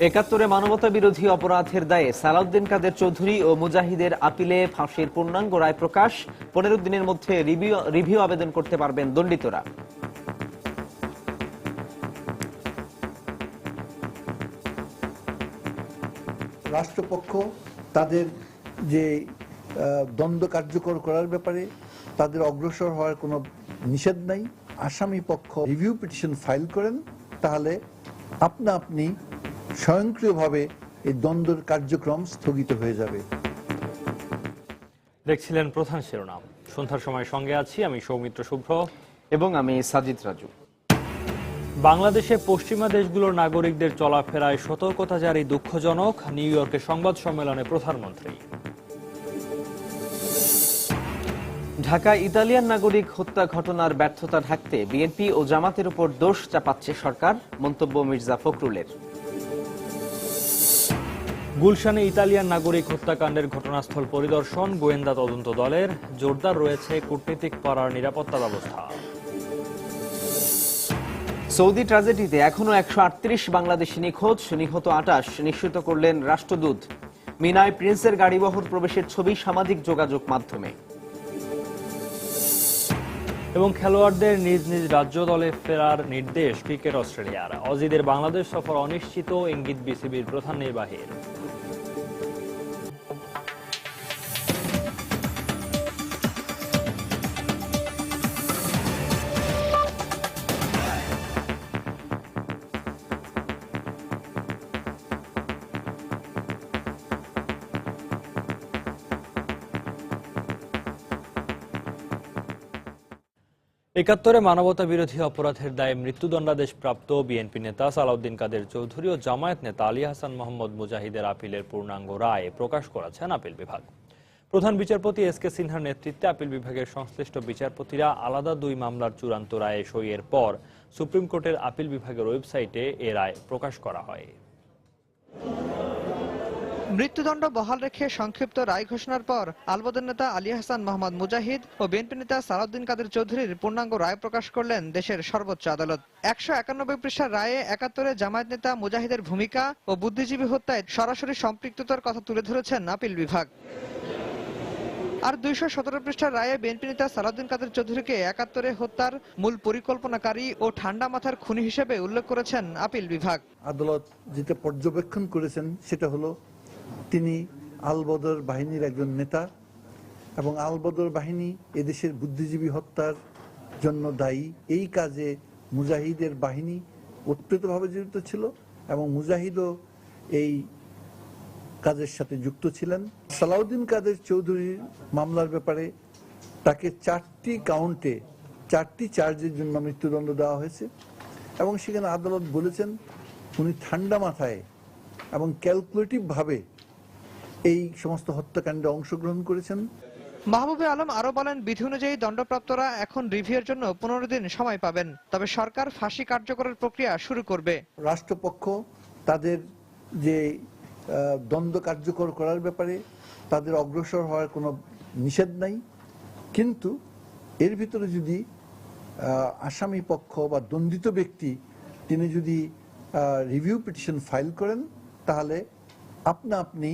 একাত্তরে মানবতা বিরোধী অপরাধের দায়ে সালাউদ্দিন কাদের চৌধুরী ও মুজাহিদের আপিলে ফাঁসির পূর্ণাঙ্গ রায় প্রকাশ। 15 দিনের মধ্যে রিভিউ আবেদন করতে পারবেন দণ্ডিতরা। রাষ্ট্রপক্ষ তাদের যে দ্বন্দ্ব কার্যকর করার ব্যাপারে তাদের অগ্রসর হওয়ার কোনো নিষেধ নাই। আসামি পক্ষ রিভিউ পিটিশন ফাইল করেন, তাহলে আপনি স্বয়ংক্রিয়ভাবে এই দ্বন্দ্বের কার্যক্রম স্থগিত হয়ে যাবে। দেখছিলেন প্রধান শিরোনাম। সন্ধ্যার সময় সঙ্গে আছি আমি সৌমিত্র শুভ্র এবং আমি সাজিদ রাজু। বাংলাদেশে পশ্চিমা দেশগুলোর নাগরিকদের চলাফেরায় সতর্কতা জারি দুঃখজনক, নিউ ইয়র্কে সংবাদ সম্মেলনে প্রধানমন্ত্রী। ঢাকায় ইতালিয়ান নাগরিক হত্যা ঘটনার ব্যর্থতা ঢাকতে বিএনপি ও জামাতের উপর দোষ চাপাচ্ছে সরকার, মন্তব্য মির্জা ফখরুলের। গুলশানে ইতালিয়ান নাগরিক হত্যাকাণ্ডের ঘটনাস্থল পরিদর্শন, গোয়েন্দা তদন্ত দলের। জোরদার রয়েছে কূটনীতিক পাড়ার নিরাপত্তা ব্যবস্থা। সৌদি ট্র্যাজেডিতে এখনো 138 বাংলাদেশি নিখোঁজ, নিহত 28 নিশ্চিত করলেন রাষ্ট্রদূত। মিনায় প্রিন্সের গাড়িবহর প্রবেশের ছবি সামাজিক যোগাযোগ মাধ্যমে। এবং খেলোয়াড়দের নিজ নিজ রাজ্য দলে ফেরার নির্দেশ ক্রিকেট অস্ট্রেলিয়ার। অজিদের বাংলাদেশ সফর অনিশ্চিত, ইঙ্গিত বিসিবির প্রধান নির্বাহীর। একাত্তরে মানবতা বিরোধী অপরাধের দায়ে মৃত্যুদণ্ডাদেশপ্রাপ্ত বিএনপি নেতা সালাউদ্দিন কাদের চৌধুরী ও জামায়াত নেতা আলী হাসান মোহাম্মদ মুজাহিদের আপিলের পূর্ণাঙ্গ রায় প্রকাশ করেছেন আপিল বিভাগ। প্রধান বিচারপতি এস.কে সিনহার নেতৃত্বে আপিল বিভাগের সংশ্লিষ্ট বিচারপতিরা আলাদা 2 মামলার চূড়ান্ত রায়ে সইয়ের পর সুপ্রিম কোর্টের আপিল বিভাগের ওয়েবসাইটে এ রায় প্রকাশ করা হয়। মৃত্যুদণ্ড বহাল রেখে সংক্ষিপ্ত রায় ঘোষণার পর আলবদর নেতা আলী হাসান মোহাম্মদ মুজাহিদ ও বিএনপি নেতা সালাউদ্দিন কাদের চৌধুরীর পূর্ণাঙ্গ রায় প্রকাশ করলেন দেশের সর্বোচ্চ আদালত। 191 পৃষ্ঠার রায়ে একাত্তরে জামায়াত নেতা মুজাহিদের ভূমিকা ও বুদ্ধিজীবী হত্যায় সরাসরি সম্পৃক্ততার কথা তুলে ধরেছেন আপিল বিভাগ। আর 217 পৃষ্ঠার রায়ে বিএনপি নেতা সালাউদ্দিন কাদের চৌধুরীকে একাত্তরে হত্যার মূল পরিকল্পনাকারী ও ঠান্ডা মাথার খুনি হিসেবে উল্লেখ করেছেন আপিল বিভাগ। আদালত যেটা পর্যবেক্ষণ করেছেন সেটা হলো তিনি আলবদর বাহিনীর একজন নেতা এবং আলবদর বাহিনী এদেশের বুদ্ধিজীবী হত্যার জন্য দায়ী। এই কাজে মুজাহিদের বাহিনী ওতপ্রোতভাবে জড়িত ছিল এবং মুজাহিদও এই কাজের সাথে যুক্ত ছিলেন। সালাউদ্দিন কাদের চৌধুরীর মামলার ব্যাপারে তাকে 4টি কাউন্টে 4টি চার্জের জন্য মৃত্যুদণ্ড দেওয়া হয়েছে এবং সেখানে আদালত বলেছেন উনি ঠান্ডা মাথায় এবং ক্যালকুলেটিভ ভাবে এই সমস্ত হত্যাকাণ্ডে অংশগ্রহণ করেছেন। মাহবুবে আলম আরো বলেন, বিধি অনুযায়ী দণ্ডপ্রাপ্তরা এখন রিভিউর জন্য 15 দিন সময় পাবেন, তবে সরকার ফাঁসি কার্যকরের প্রক্রিয়া শুরু করবে। রাষ্ট্রপক্ষ তাদের যে দ্বন্দ্ব কার্যকর করার ব্যাপারে তাদের অগ্রসর হওয়ার কোনো নিষেধ নাই, কিন্তু এর ভিতরে যদি আসামি পক্ষ বা দণ্ডিত ব্যক্তি তিনি যদি রিভিউ পিটিশন ফাইল করেন, তাহলে আপনি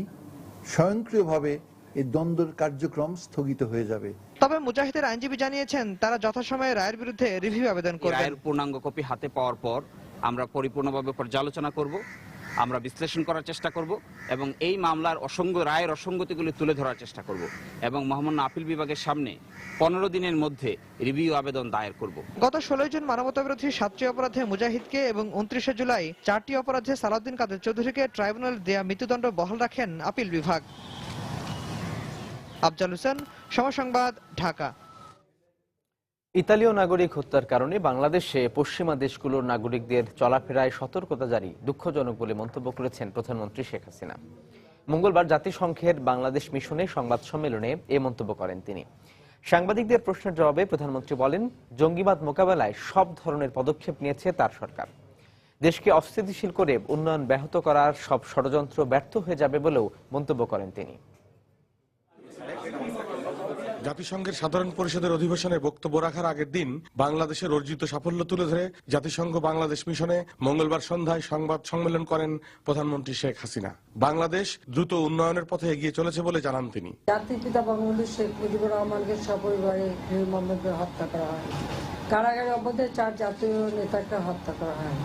স্বয়ংক্রিয়ভাবে এই দ্বন্দ্বের কার্যক্রম স্থগিত হয়ে যাবে। তবে মুজাহিদের আইনজীবী জানিয়েছেন তারা যথাসময়ে রায়ের বিরুদ্ধে রিভিউ আবেদন করবেন। রায়ের পূর্ণাঙ্গ কপি হাতে পাওয়ার পর আমরা পরিপূর্ণভাবে পর্যালোচনা করব, আমরা বিশ্লেষণ করার চেষ্টা করব এবং এই মামলার রায়ের অসঙ্গতিগুলি তুলে ধরার চেষ্টা করব এবং মহামান্য আপিল বিভাগের সামনে 15 দিনের মধ্যে রিভিউ আবেদন দায়ের করব। গত 16 জুন মানবতাবিরোধী 7টি অপরাধে মুজাহিদকে এবং 29 জুলাই 4টি অপরাধে সালাউদ্দিন কাদের চৌধুরীকে ট্রাইব্যুনাল দেয়া মৃত্যুদণ্ড বহাল রাখেন আপিল বিভাগ। আফজাল হোসেন, সময় সংবাদ, ঢাকা। ইতালীয় নাগরিক হত্যার কারণে বাংলাদেশে পশ্চিমা দেশগুলোর নাগরিকদের চলাফেরায় সতর্কতা জারি দুঃখজনক বলে মন্তব্য করেছেন প্রধানমন্ত্রী শেখ হাসিনা। মঙ্গলবার জাতিসংঘের বাংলাদেশ মিশনে সংবাদ সম্মেলনে এ মন্তব্য করেন তিনি। সাংবাদিকদের প্রশ্নের জবাবে প্রধানমন্ত্রী বলেন, জঙ্গিবাদ মোকাবেলায় সব ধরনের পদক্ষেপ নিয়েছে তার সরকার। দেশকে অস্থিতিশীল করে উন্নয়ন ব্যাহত করার সব ষড়যন্ত্র ব্যর্থ হয়ে যাবে বলেও মন্তব্য করেন তিনি। জাতিসংঘের সাধারণ পরিষদের অধিবেশনে বক্তব্য রাখার আগের দিন বাংলাদেশের অর্জিত সাফল্য তুলে ধরে জাতিসংঘ বাংলাদেশ মিশনে মঙ্গলবার সন্ধ্যায় সংবাদ সম্মেলন করেন প্রধানমন্ত্রী শেখ হাসিনা। বাংলাদেশ দ্রুত উন্নয়নের পথে এগিয়ে চলেছে বলে জানান তিনি। জাতির পিতা বঙ্গবন্ধু শেখ মুজিবুর রহমানকে সপরিবারে নির্মমভাবে হত্যা করা হয়। কারাগারে অবৈধ 4 জাতীয় নেতাকে হত্যা করা হয়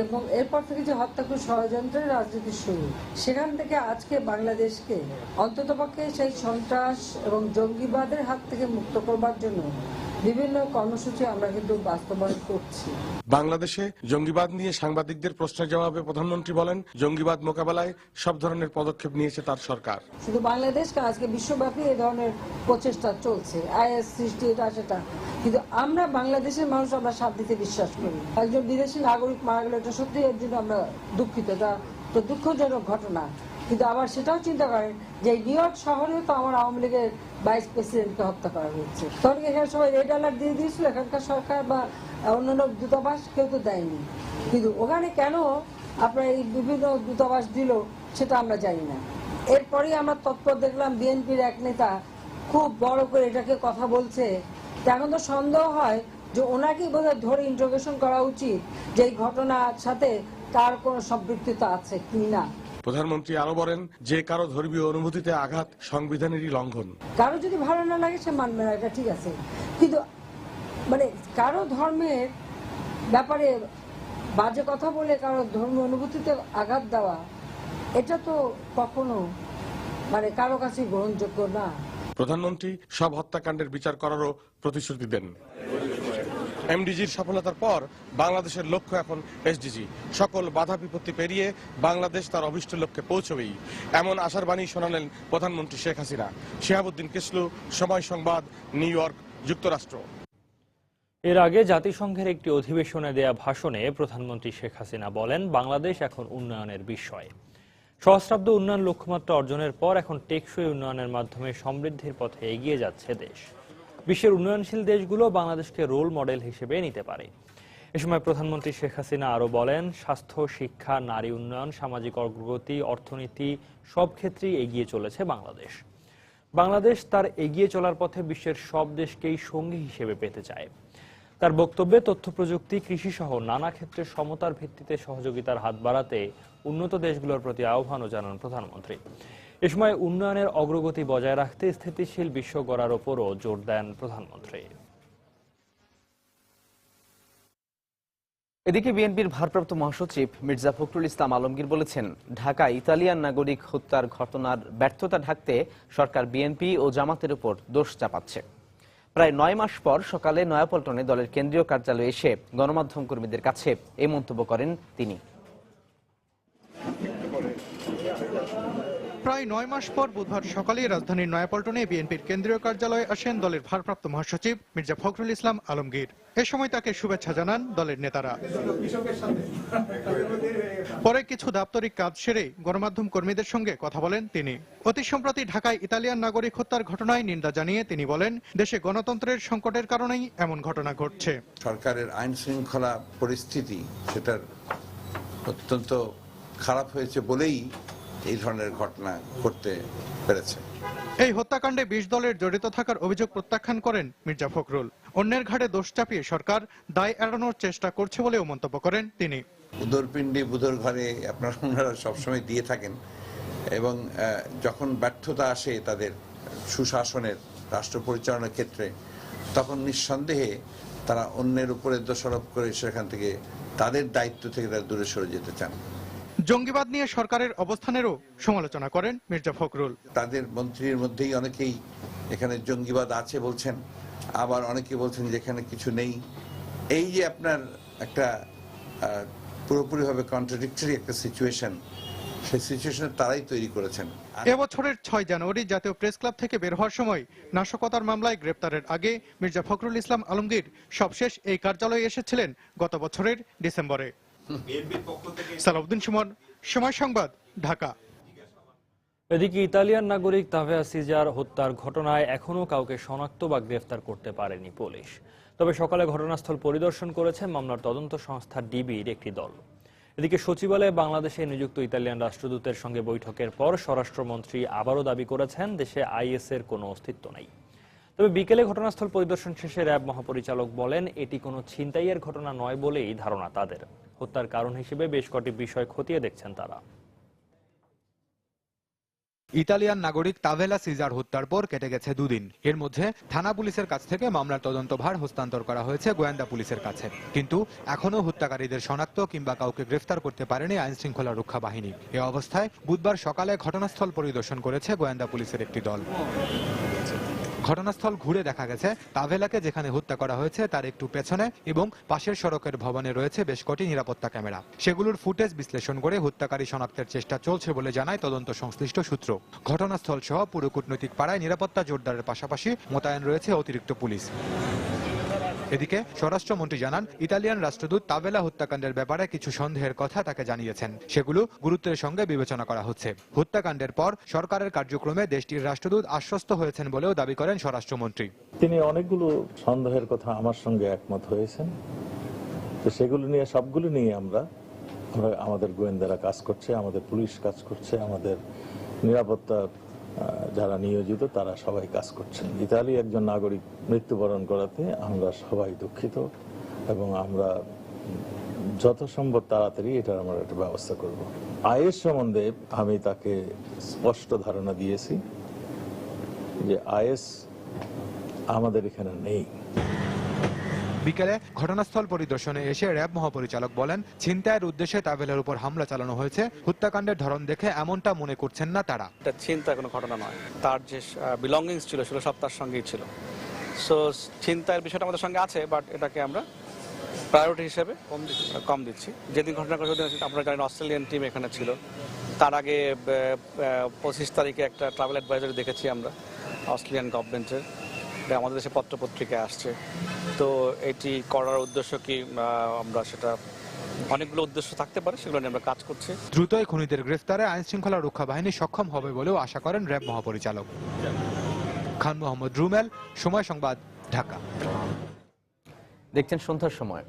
এবং এরপর থেকে যে হত্যাকে ষড়যন্ত্রের রাজনীতি শুরু, সেখান থেকে আজকে বাংলাদেশকে অন্ততপক্ষে সেই সন্ত্রাস এবং জঙ্গিবাদের হাত থেকে মুক্ত করবার জন্য বিভিন্ন কর্মসূচি আমরা কিন্তু বাস্তবায়ন করছি। বাংলাদেশে জঙ্গিবাদ নিয়ে সাংবাদিকদের প্রশ্নের জবাবে প্রধানমন্ত্রী বলেন, জঙ্গিবাদ মোকাবেলায় সব ধরনের পদক্ষেপ নিয়েছে তার সরকার। শুধু বাংলাদেশকে আজকে বিশ্বব্যাপী এই ধরনের প্রচেষ্টা চলছে, আইএস সৃষ্টি, এটা সেটা, কিন্তু আমরা বাংলাদেশের মানুষ আমরা শান্তিতে বিশ্বাস করি। একজন বিদেশি নাগরিক মারা গেল, এটা সত্যি এর জন্য আমরা দুঃখিত, এটা তো দুঃখজনক ঘটনা। কিন্তু আবার সেটাও চিন্তা করেন যে নিউ ইয়র্ক শহরেও তো আমার আওয়ামী লীগের ভাইস প্রেসিডেন্টকে হত্যা করা হয়েছে। তখন এখানে সবাই রেড অ্যালার্ট দিয়ে দিয়েছিল, এখানকার সরকার বা অন্যান্য দূতাবাস কেউ তো দেয়নি। কিন্তু ওখানে কেন আপনার এই বিভিন্ন দূতাবাস দিল সেটা আমরা জানি না। এরপরেই আমরা তৎপর দেখলাম বিএনপির এক নেতা খুব বড় করে এটাকে কথা বলছে। এখন তো সন্দেহ হয় যে ওনাকেই বোধহয় ধরে ইন্টারোগেশন করা উচিত যে এই ঘটনার সাথে তার কোনো সম্পৃক্ততা আছে কি না। প্রধানমন্ত্রী আরো বলেন, যে কারো ধর্মীয় অনুভূতিতে আঘাত সংবিধানেরই লঙ্ঘন। কারো যদি ভালো না লাগে সে মানবে না, এটা ঠিক আছে, কিন্তু মানে কারো ধর্মের ব্যাপারে বাজে কথা বলে কারো ধর্মীয় অনুভূতিতে আঘাত দেওয়া, এটা তো কখনো মানে কারো কাছে গ্রহণযোগ্য না। প্রধানমন্ত্রী সব হত্যাকাণ্ডের বিচার করারও প্রতিশ্রুতি দেন। এমডিজির সফলতার পর বাংলাদেশের লক্ষ্য এখন এসডিজি। সকল বাধা বিপত্তি পেরিয়ে বাংলাদেশ তার অভিষ্ট লক্ষ্যে পৌঁছবেই, এমন আশার বাণী শোনালেন প্রধানমন্ত্রী শেখ হাসিনা। শিহাবুদ্দিন কিসলু, সময় সংবাদ, নিউ ইয়র্ক, যুক্তরাষ্ট্র। এর আগে জাতিসংঘের একটি অধিবেশনে দেয়া ভাষণে প্রধানমন্ত্রী শেখ হাসিনা বলেন, বাংলাদেশ এখন উন্নয়নের বিষয়। সহস্রাব্দ উন্নয়ন লক্ষ্যমাত্রা অর্জনের পর এখন টেকসই উন্নয়নের মাধ্যমে সমৃদ্ধির পথে এগিয়ে যাচ্ছে দেশ। বিশ্বের উন্নয়নশীল দেশগুলো বাংলাদেশকে রোল মডেল হিসেবে নিতে পারে। এ সময় প্রধানমন্ত্রী শেখ হাসিনা আরো বলেন, স্বাস্থ্য, শিক্ষা, নারী উন্নয়ন, সামাজিক অগ্রগতি, অর্থনীতি সব ক্ষেত্রেই এগিয়ে চলেছে বাংলাদেশ। বাংলাদেশ তার এগিয়ে চলার পথে বিশ্বের সব দেশকেই সঙ্গী হিসেবে পেতে চায়। তার বক্তব্যে তথ্য প্রযুক্তি, কৃষি সহ নানা ক্ষেত্রে সমতার ভিত্তিতে সহযোগিতার হাত বাড়াতে উন্নত দেশগুলোর প্রতি আহ্বানও জানান প্রধানমন্ত্রী। এ সময় উন্নয়নের অগ্রগতি বজায় রাখতে স্থিতিশীল বিশ্ব গড়ার ওপরও জোর দেন প্রধানমন্ত্রী। এদিকে বিএনপির ভারপ্রাপ্ত মহাসচিব মির্জা ফখরুল ইসলাম আলমগীর বলেছেন, ঢাকা ইতালিয়ান নাগরিক হত্যার ঘটনার ব্যর্থতা ঢাকতে সরকার বিএনপি ও জামাতের উপর দোষ চাপাচ্ছে। প্রায় 9 মাস পর সকালে নয়াপল্টনে দলের কেন্দ্রীয় কার্যালয়ে এসে গণমাধ্যম কর্মীদের কাছে এই মন্তব্য করেন তিনি। প্রায় 9 মাস পর বুধবার সকালে রাজধানীর নয়াপল্টনে বিএনপির কেন্দ্রীয় কার্যালয়ে আসেন দলের ভারপ্রাপ্ত মহাসচিব মির্জা ফখরুল ইসলাম আলমগীর। এ সময় তাকে শুভেচ্ছা জানান দলের নেতারা। পরে কিছু দাপ্তরিক কাজ সেরে গণমাধ্যম কর্মীদের সঙ্গে কথা বলেন তিনি। অতি সম্প্রতি ঢাকায় ইতালিয়ান নাগরিক হত্যার ঘটনায় নিন্দা জানিয়ে তিনি বলেন, দেশে গণতন্ত্রের সংকটের কারণেই এমন ঘটনা ঘটছে। সরকারের আইন শৃঙ্খলা পরিস্থিতি সেটার অত্যন্ত খারাপ হয়েছে বলেই এই ধরনের ঘটনা ঘটতে পেরেছে। এই হত্যাকাণ্ডে 20 দলের জড়িত থাকার অভিযোগ প্রত্যাখ্যান করেন মির্জা ফখরুল। অন্যের ঘাড়ে দোষ চাপিয়ে সরকার দায় এড়ানোর চেষ্টা করছে বলেও মন্তব্য করেন তিনি। উদরপিণ্ডি বুধর ঘরে আপনারা সবসময় দিয়ে থাকেন এবং যখন ব্যর্থতা আসে তাদের সুশাসনের, রাষ্ট্র পরিচালনার ক্ষেত্রে, তখন নিঃসন্দেহে তারা অন্যের উপরে দোষারোপ করে সেখান থেকে তাদের দায়িত্ব থেকে তারা দূরে সরে যেতে চান। জঙ্গিবাদ নিয়ে সরকারের অবস্থানেরও সমালোচনা করেন মির্জা ফখরুল। তাদের মন্ত্রীর মধ্যেই অনেকেই এখানে জঙ্গিবাদ আছে বলছেন, আবার অনেকে বলছেন যে এখানে কিছু নেই। এই যে আপনার একটা পুরোপুরিভাবে কন্ট্রাডিক্টরি একটা সিচুয়েশন, সেই সিচুয়েশন তারাই তৈরি করেছেন। এবছরের 6 জানুয়ারি জাতীয় প্রেস ক্লাব থেকে বের হওয়ার সময় নাশকতার মামলায় গ্রেপ্তারের আগে মির্জা ফখরুল ইসলাম আলমগীর সবশেষ এই কার্যালয়ে এসেছিলেন গত বছরের ডিসেম্বরে। সালাউদ্দিন সুমন, সময় সংবাদ, ঢাকা। এদিকে ইতালিয়ান নাগরিক তাভেয়া সিজার হত্যার ঘটনায় এখনো কাউকে শনাক্ত বা গ্রেফতার করতে পারেনি পুলিশ। তবে সকালে ঘটনাস্থল পরিদর্শন করেছে মামলার তদন্ত সংস্থা ডিবির একটি দল। এদিকে সচিবালয়ে বাংলাদেশে নিযুক্ত ইতালিয়ান রাষ্ট্রদূতের সঙ্গে বৈঠকের পর স্বরাষ্ট্রমন্ত্রী আবারও দাবি করেছেন, দেশে আইএস এর কোনো অস্তিত্ব নেই। তবে বিকেলে ঘটনাস্থল পরিদর্শন শেষে র্যাব মহাপরিচালক বলেন এটি কোনো ছিনতাইয়ের ঘটনা নয় বলেই ধারণা তাদের। হত্যার কারণ হিসেবে বেশ কটি বিষয় খতিয়ে দেখছেন তারা। ইতালিয়ান নাগরিক তাভেলা সিজার হত্যার পর কেটে গেছে 2 দিন। এর মধ্যে থানা পুলিশের কাছ থেকে মামলার তদন্তভার হস্তান্তর করা হয়েছে গোয়েন্দা পুলিশের কাছে, কিন্তু এখনো হত্যাকারীদের শনাক্ত কিংবা কাউকে গ্রেফতার করতে পারেনি আইন শৃঙ্খলা রক্ষা বাহিনী। এ অবস্থায় বুধবার সকালে ঘটনাস্থল পরিদর্শন করেছে গোয়েন্দা পুলিশের একটি দল। ঘটনাস্থল ঘুরে দেখা গেছে তাভেলাকে যেখানে হত্যা করা হয়েছে তার একটু পেছনে এবং পাশের সড়কের ভবনে রয়েছে বেশ কটি নিরাপত্তা ক্যামেরা। সেগুলোর ফুটেজ বিশ্লেষণ করে হত্যাকারী শনাক্তের চেষ্টা চলছে বলে জানায় তদন্ত সংশ্লিষ্ট সূত্র। ঘটনাস্থল সহ পুরো কূটনৈতিক পাড়ায় নিরাপত্তা জোরদারের পাশাপাশি মোতায়েন রয়েছে অতিরিক্ত পুলিশ। এদিকে স্বরাষ্ট্রমন্ত্রী জানান ইতালিয়ান রাষ্ট্রদূত তাভেলা হত্যাকাণ্ডের ব্যাপারে কিছু সন্দেহের কথা তাকে জানিয়েছেন, সেগুলো গুরুত্বের সঙ্গে বিবেচনা করা হচ্ছে। হত্যাকাণ্ডের পর সরকারের কার্যক্রমে দেশটির রাষ্ট্রদূত আশ্বস্ত হয়েছেন বলেও দাবি করেন স্বরাষ্ট্রমন্ত্রী। তিনি অনেকগুলো সন্দেহের কথা আমার সঙ্গে একমত হয়েছেন, তো সেগুলো নিয়ে সবগুলো নিয়ে আমরা আমাদের গোয়েন্দারা কাজ করছে, আমাদের পুলিশ কাজ করছে, আমাদের নিরাপত্তা যারা নিয়োজিত তারা সবাই কাজ করছেন। ইতালি একজন নাগরিক মৃত্যুবরণ করাতে আমরা সবাই দুঃখিত এবং আমরা যত সম্ভব তাড়াতাড়ি এটার আমরা একটা ব্যবস্থা করব। আইএস সম্বন্ধে আমি তাকে স্পষ্ট ধারণা দিয়েছি যে আইএস আমাদের এখানে নেই। বিকেলে ঘটনাস্থল পরিদর্শনে এসে র্যাব মহাপরিচালক বলেন ছিনতাইয়ের উদ্দেশ্যে তাভেলার উপর হামলা চালানো হয়েছে। হত্যাকাণ্ডের ধরন দেখে এমনটা মনে করছেন না তারা। এটা ছিনতাই কোনো ঘটনা নয়, তার যে বিলঙ্গিংস ছিল সেগুলো সব তার সঙ্গেই ছিল। সো ছিনতাইয়ের বিষয়টা আমাদের সঙ্গে আছে, বাট এটাকে আমরা প্রায়োরিটি হিসেবে কম দিচ্ছি। যেদিন ঘটনা ঘটেছে আপনারা জানেন অস্ট্রেলিয়ান টিম এখানে ছিল। তার আগে 25 তারিখে একটা ট্রাভেল অ্যাডভাইজারি দেখেছি আমরা অস্ট্রেলিয়ান গভর্নমেন্টের, আমাদের দেশে পত্রপত্রিকায় আসছে। তো এটি করার উদ্দেশ্য কি, আমরা সেটা অনেকগুলো উদ্দেশ্য থাকতে পারে, সেগুলো নিয়ে আমরা কাজ করছি। দ্রুতই খুনিদের গ্রেফতারে আইন শৃঙ্খলা রক্ষা বাহিনী সক্ষম হবে বলেও আশা করেন র্যাব মহাপরিচালক। খান মোহাম্মদ রুমেল, সময় সংবাদ, ঢাকা। দেখছেন সন্ধ্যার সময়।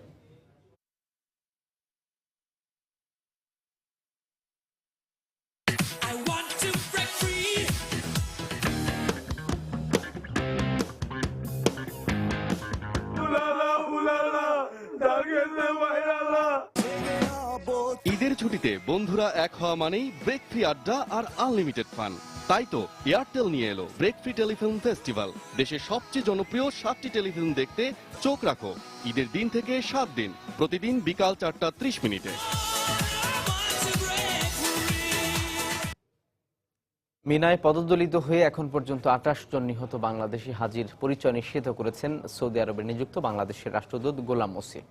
ঈদের ছুটিতে বন্ধুরা এক হওয়া মানেই ব্রেক ফ্রি আড্ডা আর আনলিমিটেড ফান। তাই তো এয়ারটেল নিয়ে এলো ব্রেক ফ্রি টেলিফিল্ম ফেস্টিভ্যাল। দেশের সবচেয়ে জনপ্রিয় 7টি টেলিফিল্ম দেখতে চোখ রাখো ঈদের দিন থেকে 7 দিন, প্রতিদিন বিকাল 4:30। মিনায় পদদলিত হয়ে এখন পর্যন্ত 28 জন নিহত বাংলাদেশি হাজির পরিচয় নিশ্চিত করেছেন সৌদি আরবে নিযুক্ত বাংলাদেশের রাষ্ট্রদূত গোলাম মোসি।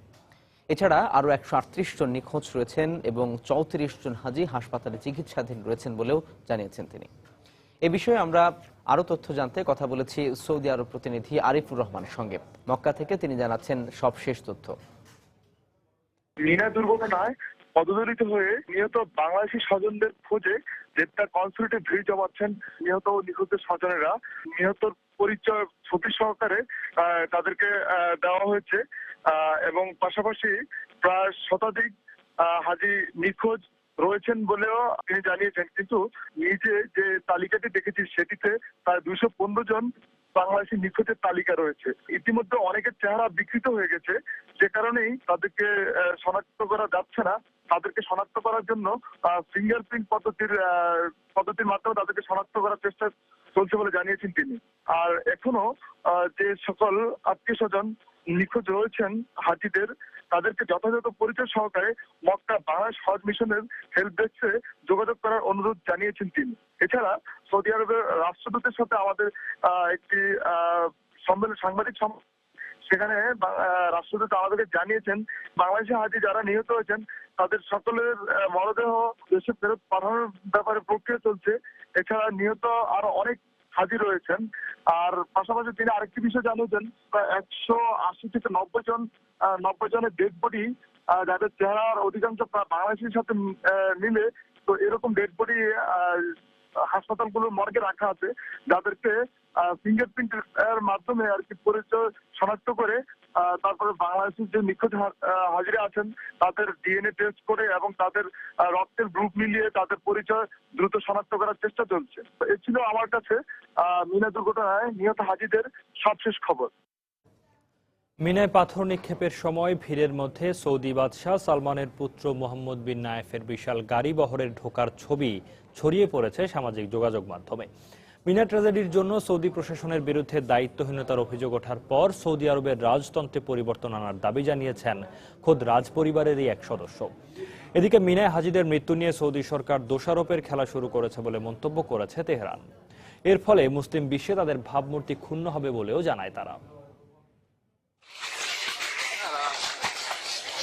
এছাড়া আরও 138 জন নিখোঁজ রয়েছেন এবং 34 জন হাজি হাসপাতালে চিকিৎসাধীন রয়েছেন বলেও জানিয়েছেন তিনি। এ বিষয়ে আমরা আরও তথ্য জানতে কথা বলেছি সৌদি আরব প্রতিনিধি আরিফুর রহমানের সঙ্গে। মক্কা থেকে তিনি জানাচ্ছেন সবশেষ তথ্য। মিনা দুর্ঘটনায় পদদলিত হয়ে নিহত বাংলাদেশি স্বজনদের খোঁজে জেদ্দা কনসুলেটে ভিড় জমাচ্ছেন নিহত ও নিখোঁজের স্বজনেরা। নিহতর পরিচয় ছবি সহকারে তাদেরকে দেওয়া হয়েছে এবং পাশাপাশি প্রায় শতাধিক হাজি নিখোঁজ রয়েছেন বলেও তিনি জানিয়েছেন। কিন্তু নিজে যে তালিকাটি দেখেছি সেটিতে প্রায় 215 জন বাংলাদেশি নিখোঁজের তালিকা রয়েছে। ইতিমধ্যে অনেকের চেহারা বিকৃত হয়ে গেছে, যে কারণেই তাদেরকে শনাক্ত করা যাচ্ছে না। তাদেরকে শনাক্ত করার জন্য ফিঙ্গারপ্রিন্ট পদ্ধতির মাধ্যমে তাদেরকে শনাক্ত করার চেষ্টা চলছে বলে জানিয়েছেন তিনি। আর এখনো যে সকল আত্মীয় স্বজন নিখোঁজ রয়েছেন হাজিদের, তাদেরকে যথাযথ পরিচয় সহকারে মক্কা বাংলাদেশ হজ মিশনের হেল্প ডেস্কে যোগাযোগ করার অনুরোধ জানিয়েছেন তিনি। এছাড়া সৌদি আরবের রাষ্ট্রদূতের সাথে আমাদের একটি সাংবাদিক সেখানে রাষ্ট্রদূত আমাদেরকে জানিয়েছেন বাংলাদেশি হাজি যারা নিহত হয়েছেন তাদের সকলের মরদেহ দেশে ফেরত পাঠানোর ব্যাপারে প্রক্রিয়া চলছে। এছাড়া নিহত আরো অনেক হাজি রয়েছেন। আর পাশাপাশি তিনি আরেকটি বিষয় জানিয়েছেন, প্রায় 180 থেকে 90 জনের ডেড বডি, যাদের চেহারার অধিকাংশ বাংলাদেশের সাথে মিলে, তো এরকম ডেড বডি হাসপাতালগুলোর মর্গে রাখা আছে, যাদেরকে ফিঙ্গারপ্রিন্ট এর মাধ্যমে আর কি পরিচয় শনাক্ত করে তারপরে বাংলাদেশের যে নিখোঁজ হাজিরা আছেন তাদের ডিএনএ টেস্ট করে এবং তাদের রক্তের গ্রুপ মিলিয়ে তাদের পরিচয় দ্রুত শনাক্ত করার চেষ্টা চলছে। এ ছিল আমার কাছে মিনা দুর্ঘটনায় নিহত হাজিদের সবশেষ খবর। মিনায় পাথর নিক্ষেপের সময় ভিড়ের মধ্যে সৌদি বাদশাহ সালমানের পুত্র মোহাম্মদ বিন নায়েফের বিশাল গাড়ি বহরের ঢোকার ছবি ছড়িয়ে পড়েছে সামাজিক যোগাযোগ মাধ্যমে। মিনা ট্র্যাজেডির জন্য সৌদি প্রশাসনের বিরুদ্ধে দায়িত্বহীনতার অভিযোগ ওঠার পর সৌদি আরবের রাজতন্ত্রে পরিবর্তন আনার দাবি জানিয়েছেন খোদ রাজ পরিবারেরই এক সদস্য। এদিকে মিনায় হাজিদের মৃত্যু নিয়ে সৌদি সরকার দোষারোপের খেলা শুরু করেছে বলে মন্তব্য করেছে তেহরান। এর ফলে মুসলিম বিশ্বে তাদের ভাবমূর্তি ক্ষুণ্ণ হবে বলেও জানায় তারা।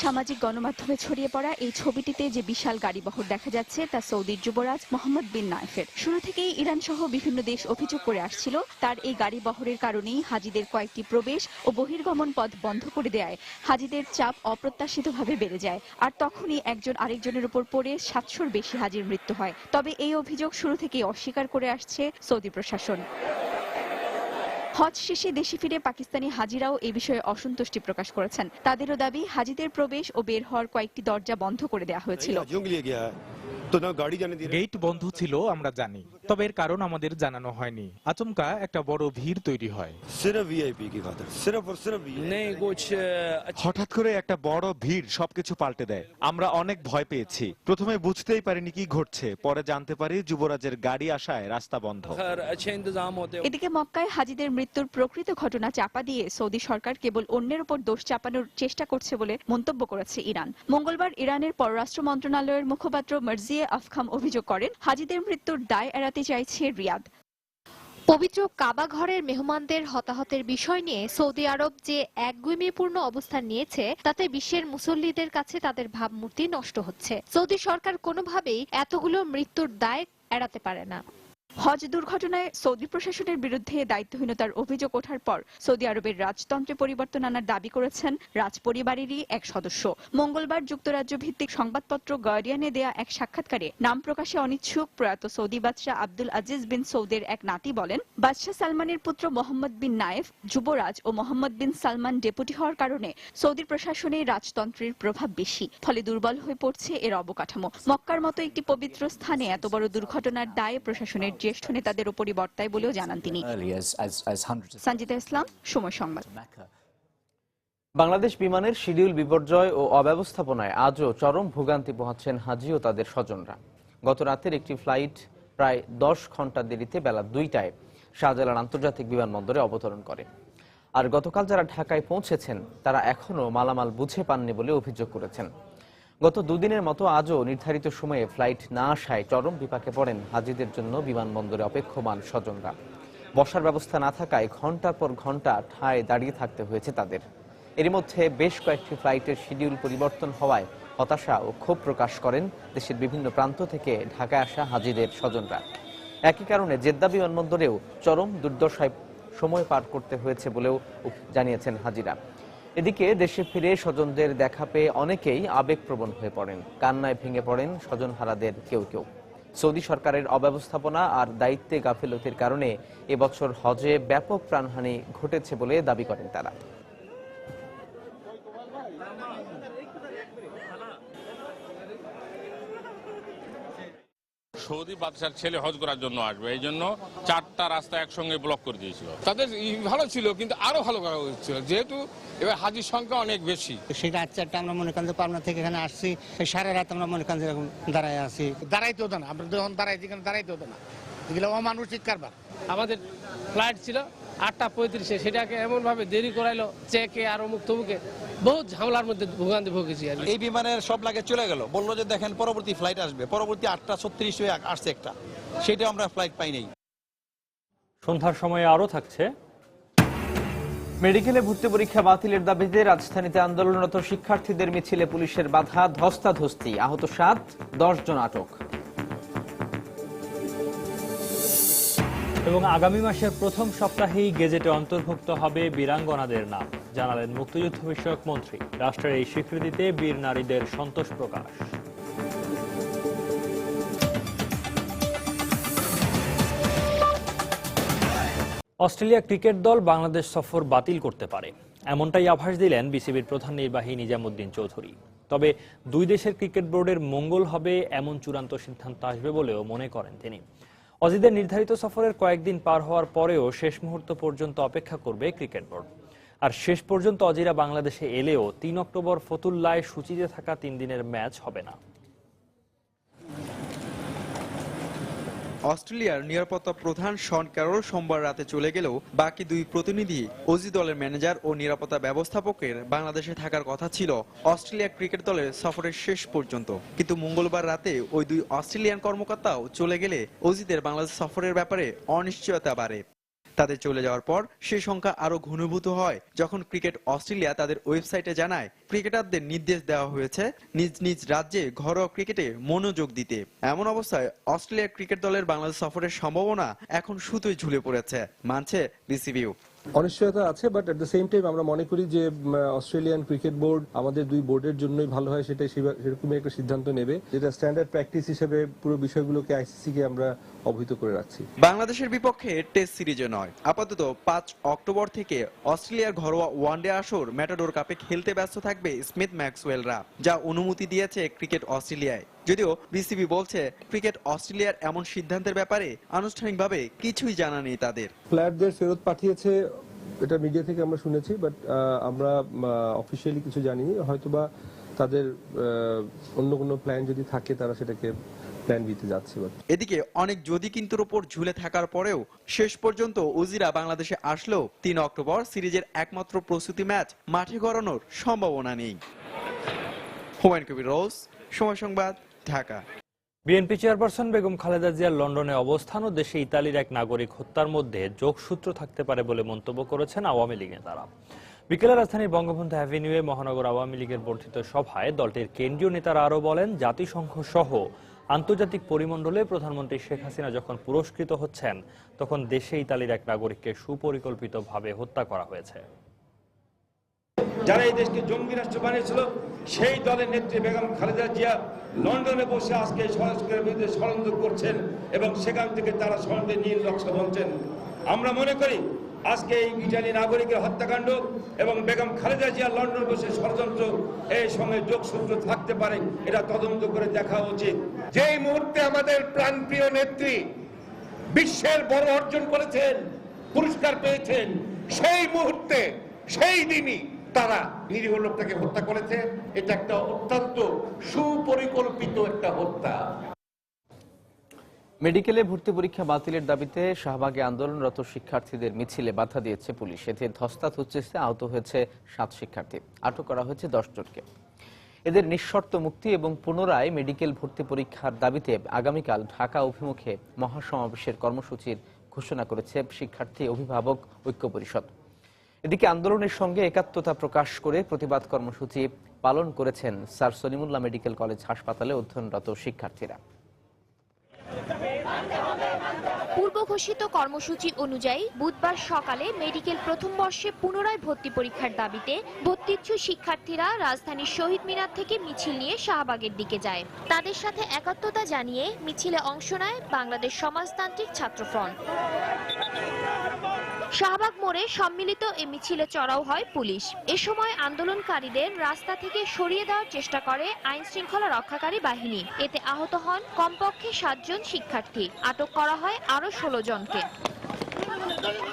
সামাজিক গণমাধ্যমে ছড়িয়ে পড়া এই ছবিটিতে যে বিশাল গাড়িবহর দেখা যাচ্ছে তা সৌদির যুবরাজ মোহাম্মদ বিন নায়েফের। শুরু থেকেই ইরান সহ বিভিন্ন দেশ অভিযোগ করে আসছিল তার এই গাড়িবহরের কারণেই হাজিদের কয়েকটি প্রবেশ ও বহির্গমন পথ বন্ধ করে দেয় হাজিদের চাপ অপ্রত্যাশিতভাবে বেড়ে যায়, আর তখনই একজন আরেকজনের উপর পড়ে 700-র বেশি হাজির মৃত্যু হয়। তবে এই অভিযোগ শুরু থেকেই অস্বীকার করে আসছে সৌদি প্রশাসন। হজ শেষে দেশে ফিরে পাকিস্তানি হাজিরাও এই বিষয়ে অসন্তুষ্টি প্রকাশ করেছেন। তাদেরও দাবি হাজিদের প্রবেশ ও বের হওয়ার কয়েকটি দরজা বন্ধ করে দেওয়া হয়েছিল। গেট বন্ধ ছিল আমরা জানি, তবে এর কারণ আমাদের জানানো হয়নি। আচমকা একটা বড় ভিড় তৈরি হয়। হঠাৎ করে একটা বড় ভিড় সবকিছু পাল্টে দেয়। আমরা অনেক ভয় পেয়েছি। প্রথমে বুঝতেই পারিনি কি ঘটছে, পরে জানতে পারি যুবরাজের গাড়ি আসায় রাস্তা বন্ধ। এদিকে মক্কায় হাজিদের মৃত্যুর প্রকৃত ঘটনা চাপা দিয়ে সৌদি সরকার কেবল অন্যের উপর দোষ চাপানোর চেষ্টা করছে বলে মন্তব্য করেছে ইরান। মঙ্গলবার ইরানের পররাষ্ট্র মন্ত্রণালয়ের মুখপাত্র মার্জিয়ে আফখাম অভিযোগ করেন হাজিদের মৃত্যুর দায় এড়াতে চাইছে রিয়াদ। পবিত্র কাবা ঘরের মেহমানদের হতাহতের বিষয় নিয়ে সৌদি আরব যে একগুঁয়েমিপূর্ণ অবস্থান নিয়েছে তাতে বিশ্বের মুসল্লিদের কাছে তাদের ভাবমূর্তি নষ্ট হচ্ছে। সৌদি সরকার কোনোভাবেই এতগুলো মৃত্যুর দায় এড়াতে পারে না। হজ দুর্ঘটনায় সৌদি প্রশাসনের বিরুদ্ধে দায়িত্বহীনতার অভিযোগ ওঠার পর সৌদি আরবের রাজতন্ত্রে পরিবর্তন আনার দাবি করেছেন রাজ পরিবারেরই এক সদস্য। মঙ্গলবার যুক্তরাজ্য ভিত্তিক সংবাদপত্র গার্ডিয়ানে দেয়া এক সাক্ষাৎকারে নাম প্রকাশে অনিচ্ছুক প্রয়াত সৌদি বাদশাহ আব্দুল আজিজ বিন সৌদের এক নাতি বলেন, বাদশাহ সালমানের পুত্র মোহাম্মদ বিন নায়েফ যুবরাজ ও মোহাম্মদ বিন সালমান ডেপুটি হওয়ার কারণে সৌদি প্রশাসনে রাজতন্ত্রের প্রভাব বেশি, ফলে দুর্বল হয়ে পড়ছে এর অবকাঠামো। মক্কার মতো একটি পবিত্র স্থানে এত বড় দুর্ঘটনার দায়ে প্রশাসনের জ্যেষ্ঠ নেতাদের উপরই বর্তায় বলেও জানান তিনি। সঞ্জিতা ইসলাম, সময় সংবাদ। বাংলাদেশ বিমানের শিডিউল বিপর্যয় ও অব্যবস্থাপনায় আজও চরম ভোগান্তি পোহাচ্ছেন হাজি ও তাদের স্বজনরা। গত রাতের একটি ফ্লাইট প্রায় 10 ঘন্টা দেরিতে বেলা 2টায় শাহজালাল আন্তর্জাতিক বিমানবন্দরে অবতরণ করে। আর গতকাল যারা ঢাকায় পৌঁছেছেন তারা এখনও মালামাল বুঝে পাননি বলে অভিযোগ করেছেন। গত দুদিনের মতো আজও নির্ধারিত সময়ে ফ্লাইট না আসায় চরম বিপাকে পড়েন হাজিদের জন্য বিমানবন্দরে অপেক্ষমান স্বজনরা। বসার ব্যবস্থা না থাকায় ঘন্টার পর ঘন্টা ঠায় দাঁড়িয়ে থাকতে হয়েছে তাদের। এরই মধ্যে বেশ কয়েকটি ফ্লাইটের শিডিউল পরিবর্তন হওয়ায় হতাশা ও ক্ষোভ প্রকাশ করেন দেশের বিভিন্ন প্রান্ত থেকে ঢাকায় আসা হাজিদের স্বজনরা। একই কারণে জেদ্দা বিমানবন্দরেও চরম দুর্দশায় সময় পার করতে হয়েছে বলেও জানিয়েছেন হাজিরা। এদিকে দেশে ফিরে স্বজনদের দেখা পেয়ে অনেকেই আবেগপ্রবণ হয়ে পড়েন, কান্নায় ভেঙে পড়েন স্বজনহারাদের কেউ কেউ। সৌদি সরকারের অব্যবস্থাপনা আর দায়িত্বে গাফিলতির কারণে এবছর হজে ব্যাপক প্রাণহানি ঘটেছে বলে দাবি করেন তারা। সৌদি বাদশার ছেলে হজ করার জন্য আসবে, এই জন্য 4টা রাস্তা একসঙ্গে ব্লক করে দিয়েছিল। তাদের ভালো ছিল, কিন্তু আরো ভালো করা উচিত ছিল, যেহেতু এবার হাজির সংখ্যা অনেক বেশি। সেই রাত 4টা আমরা মনে করেন পাবনা থেকে এখানে আসছি, সারা রাত আমরা মনে করেন দাঁড়ায় আছি। দাঁড়াইতে হতো না, আমরা যখন দাঁড়াইছি এখানে দাঁড়াইতে হতো না, এগুলো অমানুষিক কারবার। আমাদের ফ্লাইট ছিল 8টা35-এ, সেটাকে এমন ভাবে দেরি করাইলো, চেকে আর অমুক তমুকে, বহুত ঝামেলার মধ্যে ভোগান্তি ভুগেছি। এই বিমানের সব লাগে চলে গেল, বললো যে দেখেন পরবর্তী ফ্লাইট আসবে, পরবর্তী 8টা36 হয়ে আসছে একটা, সেটা আমরা ফ্লাইট পাই নাই। সন্ধ্যার সময়ে আরো থাকছে। মেডিকেলে ভর্তি পরীক্ষা বাতিলের দাবিতে রাজধানীতে আন্দোলনরত শিক্ষার্থীদের মিছিলে পুলিশের বাধা, ধস্তাধস্তি, আহত 7, 10 জন আটক। এবং আগামী মাসের প্রথম সপ্তাহেই গেজেটে অন্তর্ভুক্ত হবে বীরাঙ্গনাদের নাম, জানালেন মুক্তিযুদ্ধ বিষয়ক মন্ত্রী। রাষ্ট্রের এই স্বীকৃতিতে বীর নারীদের সন্তোষ প্রকাশ। অস্ট্রেলিয়া ক্রিকেট দল বাংলাদেশ সফর বাতিল করতে পারে। এমনটাই আভাস দিলেন বিসিবির প্রধান নির্বাহী নিজামুদ্দিন চৌধুরী। তবে দুই দেশের ক্রিকেট বোর্ডের মঙ্গল হবে এমন চূড়ান্ত সিদ্ধান্ত আসবে বলেও মনে করেন তিনি। অজিদের নির্ধারিত সফরের কয়েকদিন পার হওয়ার পরেও শেষ মুহূর্ত পর্যন্ত অপেক্ষা করবে ক্রিকেট বোর্ড। আর শেষ পর্যন্ত অজিরা বাংলাদেশে এলেও ৩ অক্টোবর ফতুল্লায় সূচিতে থাকা ৩ দিনের ম্যাচ হবে না। অস্ট্রেলিয়ার নিরাপত্তা প্রধান শন ক্যারল সোমবার রাতে চলে গেলেও বাকি দুই প্রতিনিধি অজি দলের ম্যানেজার ও নিরাপত্তা ব্যবস্থাপকের বাংলাদেশে থাকার কথা ছিল অস্ট্রেলিয়া ক্রিকেট দলের সফরের শেষ পর্যন্ত। কিন্তু মঙ্গলবার রাতে ওই দুই অস্ট্রেলিয়ান কর্মকর্তাও চলে গেলে অজিদের বাংলাদেশ সফরের ব্যাপারে অনিশ্চয়তা বাড়ে। তাদের চলে যাওয়ার পর সে সংখ্যা আরো ঘনীভূত হয় যখন ক্রিকেট অস্ট্রেলিয়া তাদের ওয়েবসাইটে জানায় ক্রিকেটারদের নির্দেশ দেওয়া হয়েছে নিজ নিজ রাজ্যে ঘরোয়া ক্রিকেটে মনোযোগ দিতে। এমন অবস্থায় অস্ট্রেলিয়া ক্রিকেট দলের বাংলাদেশ সফরের সম্ভাবনা এখন সুতোয় ঝুলে পড়েছে, মানছে বিসিবিও। অনিশ্চয়তা আছে, but at the same time আমরা মনে করি যে অস্ট্রেলিয়ান ক্রিকেট বোর্ড আমাদের দুই বোর্ডের জন্যই ভালো হয়, সেটাই সেরকমই একটা সিদ্ধান্ত নেবে, যেটা স্ট্যান্ডার্ড প্র্যাকটিস হিসেবে পুরো বিষয়গুলোকে আইসিসি কে আমরা অবহিত করে রাখছি। বাংলাদেশের বিপক্ষে টেস্ট সিরিজে নয়, আপাতত ৫ অক্টোবর থেকে অস্ট্রেলিয়ার ঘরোয়া ওয়ানডে আসর ম্যাটাডোর কাপে খেলতে ব্যস্ত থাকবে স্মিথ ম্যাক্সওয়েলরা, যা অনুমতি দিয়েছে ক্রিকেট অস্ট্রেলিয়ায়। যদিও বিসিবি বলছে ক্রিকেট অস্ট্রেলিয়ার এমন সিদ্ধান্তের ব্যাপারে আনুষ্ঠানিকভাবে কিছুই জানা নেই তাদের। প্লেয়ারদের ফেরত পাঠিয়েছে এটা মিডিয়া থেকে আমরা শুনেছি, বাট আমরা অফিসিয়ালি কিছু জানিনি। হয়তোবা তাদের অন্য কোনো প্ল্যান যদি থাকে তারা সেটাকে প্ল্যান দিতে যাচ্ছে। এদিকে অনেক যদি কিন্তুর উপর ঝুলে থাকার পরেও শেষ পর্যন্ত উজিরা বাংলাদেশে আসলেও ৩ অক্টোবর সিরিজের একমাত্র প্রস্তুতি ম্যাচ মাঠে গড়ানোর সম্ভাবনা নেই। হুমায়ুন কবির রোজ, সময় সংবাদ, ঢাকা। বিএনপি চেয়ারপারসন বেগম খালেদা জিয়ার লন্ডনে অবস্থান ও দেশে ইতালির এক নাগরিক হত্যার মধ্যে যোগসূত্র থাকতে পারে বলে মন্তব্য করেছেন আওয়ামী লীগ নেতারা। বিকেলে রাজধানীর বঙ্গবন্ধু অ্যাভিনিউয়ে মহানগর আওয়ামী লীগের বর্ধিত সভায় দলটির কেন্দ্রীয় নেতারা আরও বলেন, জাতিসংঘ সহ আন্তর্জাতিক পরিমণ্ডলে প্রধানমন্ত্রী শেখ হাসিনা যখন পুরস্কৃত হচ্ছেন তখন দেশে ইতালির এক নাগরিককে সুপরিকল্পিতভাবে হত্যা করা হয়েছে। যারা এই দেশকে জঙ্গি রাষ্ট্র বানিয়েছিল সেই দলের নেত্রী বেগম খালেদা জিয়া লন্ডনে বসে আজকে সংস্কারের বিরুদ্ধে ষড়যন্ত্র করছেন এবং সেখান থেকে তারা ষড়যন্ত্রের নীল নকশা বলছেন। আমরা মনে করি আজকে এই ইটালি নাগরিকের হত্যাকাণ্ড এবং বেগম খালেদা জিয়া লন্ডন বসে ষড়যন্ত্র এই সঙ্গে যোগসূত্র থাকতে পারে, এটা তদন্ত করে দেখা উচিত। যেই মুহূর্তে আমাদের প্রাণপ্রিয় নেত্রী বিশ্বের বড় অর্জন করেছেন, পুরস্কার পেয়েছেন, সেই মুহূর্তে সেই দিনই তারা নিরীহ লোকটাকে হত্যা করেছে। এটা একটা অত্যন্ত সুপরিকল্পিত একটা হত্যা। মেডিকেলে ভর্তি পরীক্ষা বাতিলের দাবিতে শাহবাগে আন্দোলনরত শিক্ষার্থীদের মিছিলে বাধা দিয়েছে পুলিশ। এতে ধস্তাধস্তিতে আহত হয়েছে 7 শিক্ষার্থী, আটক করা হয়েছে 10 জনকে। এদের নিঃশর্ত মুক্তি এবং পুনরায় মেডিকেল ভর্তি পরীক্ষার দাবিতে আগামীকাল ঢাকা অভিমুখে মহাসমাবেশের কর্মসূচির ঘোষণা করেছে শিক্ষার্থী অভিভাবক ঐক্য পরিষদ। এদিকে আন্দোলনের সঙ্গে একাত্মতা প্রকাশ করে প্রতিবাদ কর্মসূচি পালন করেছেন স্যার সলিমুল্লাহ মেডিকেল কলেজ হাসপাতালে অধ্যয়নরত শিক্ষার্থীরা। পূর্ব ঘোষিত কর্মসূচি অনুযায়ী বুধবার সকালে মেডিকেল প্রথম বর্ষে পুনরায় ভর্তি পরীক্ষার দাবিতে ভর্তিচ্ছু শিক্ষার্থীরা রাজধানীর শহীদ মিনার থেকে মিছিল নিয়ে শাহবাগের দিকে যায়। তাদের সাথে একাত্মতা জানিয়ে মিছিলে অংশ নেয় বাংলাদেশ সমাজতান্ত্রিক ছাত্র ফ্রন্ট। শাহবাগ মোড়ে সম্মিলিত এ মিছিলে চড়াও হয় পুলিশ। এ সময় আন্দোলনকারীদের রাস্তা থেকে সরিয়ে দেওয়ার চেষ্টা করে আইন শৃঙ্খলা রক্ষাকারী বাহিনী। এতে আহত হন কমপক্ষে 7 জন শিক্ষার্থী, আটক করা হয় আরো 16 জনকে।